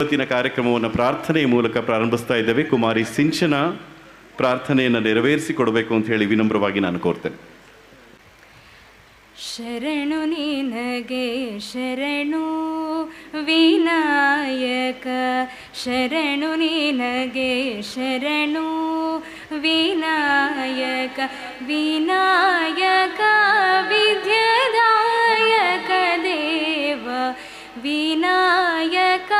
ಇವತ್ತಿನ ಕಾರ್ಯಕ್ರಮವನ್ನು ಪ್ರಾರ್ಥನೆಯ ಮೂಲಕ ಪ್ರಾರಂಭಿಸ್ತಾ ಇದ್ದೇವೆ. ಕುಮಾರಿ ಸಿಂಚನ ಪ್ರಾರ್ಥನೆಯನ್ನು ನೆರವೇರಿಸಿಕೊಡಬೇಕು ಅಂತ ಹೇಳಿ ವಿನಮ್ರವಾಗಿ ನಾನು ಕೋರ್ತೇನೆ. ಶರಣು ನಿನಗೆ ಶರಣು ವಿನಾಯಕ, ಶರಣು ನಿನಗೆ ಶರಣು ವಿನಾಯಕ, ವಿನಾಯಕ ವಿದ್ಯದಾಯಕ ದೇವ, ವಿನಾಯಕ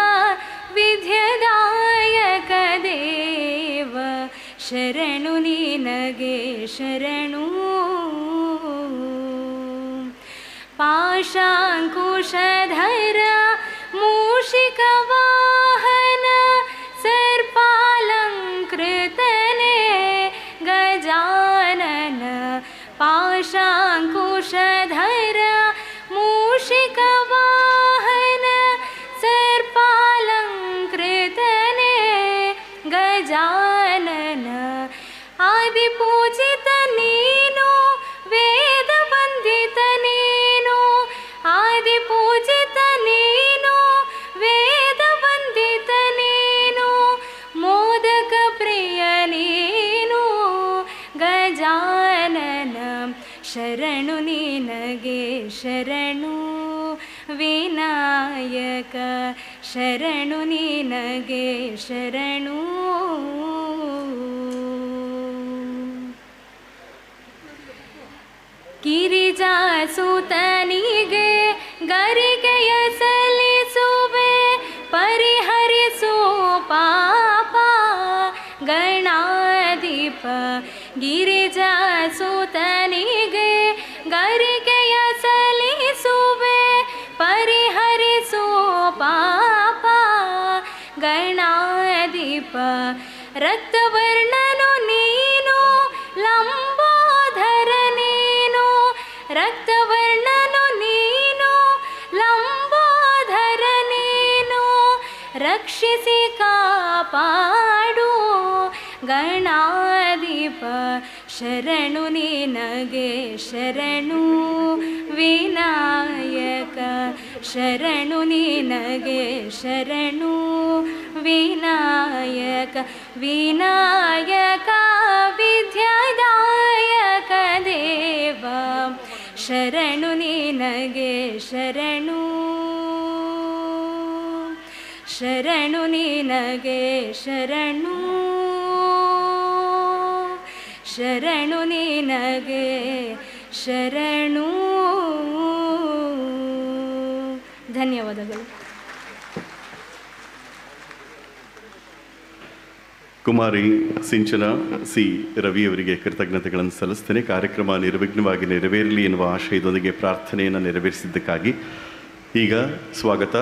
ವಿದ್ಯದಾಯಕ ದೇವ, ಶರಣು ನಿನಗೆ ಶರಣು. ಪಾಶಾಂಕುಶಧರ ಮೂಷಿಕವಾಹನ ಸರ್ಪಾಲಂಕೃತನೆ ಗಜಾನನ, ಪಾಶಾಂಕುಶಧರ ಮೂಷಿಕವಾಹನ ಸರ್ಪಾಲಂಕೃತನೆ ಗಜಾನನ, ಆದಿಪೂಜಿತ ನೀನು ವೇದ ವಂದಿತ ನೀನು, ಆದಿಪೂಜಿತ ನೀನು ವೇದ ವಂದಿತ ನೀನು, ಮೋದಕ ಪ್ರಿಯ ನೀನು ಗಜಾನನ, ಶರಣು ನಿನಗೆ ಶರಣು ವಿನಾಯಕ, ಶರಣು ನಿನಗೆ ಶರಣು. ಗಿರಿಜಾಸುತನಿಗೆ ಗರಿಕೆಯ ಸಲ್ಲಿಸುವೆ, ಪರಿಹರಿಸು ಪಾಪ ಗಣಾಧಿಪ, ಗಿರಿಜಾಸುತನಿಗೆ ಗರಿಕೆಯ ಸಲ್ಲಿಸುವೆ, ಪರಿಹರಿಸು ಪಾಪ ಗಣಾಧಿಪ, ರಕ್ತವರ್ಣನು ನೀನು ಲಂಬೋಧರ ನೀನು, ರಕ್ತವರ್ಣನು ನೀನು ಲಂಬೋಧರ ನೀನು, ರಕ್ಷಿಸಿ ಕಾಪಾಡು ಗಣಾಧಿಪ, ಶರಣು ನಿನಗೆ ಶರಣು ವಿನಾಯಕ, ಶರಣು ನಿನಗೆ ಶರಣು ವಿನಾಯಕ, ವಿನಾಯಕ ವಿದ್ಯಾದಾಯಕ ದೇವ, ಶರಣು ನಿನಗೆ ಶರಣು, ಶರಣು ನಿನಗೆ ಶರಣು, ಶರಣು ನಿನಗೆ ಶರಣು. ಧನ್ಯವಾದಗಳು. ಕುಮಾರಿ ಸಿಂಚನ ಸಿ ರವಿಯವರಿಗೆ ಕೃತಜ್ಞತೆಗಳನ್ನು ಸಲ್ಲಿಸ್ತೇನೆ. ಕಾರ್ಯಕ್ರಮ ನಿರ್ವಿಘ್ನವಾಗಿ ನೆರವೇರಲಿ ಎನ್ನುವ ಆಶಯದೊಂದಿಗೆ ಪ್ರಾರ್ಥನೆಯನ್ನು ನೆರವೇರಿಸಿದ್ದಕ್ಕಾಗಿ. ಈಗ ಸ್ವಾಗತ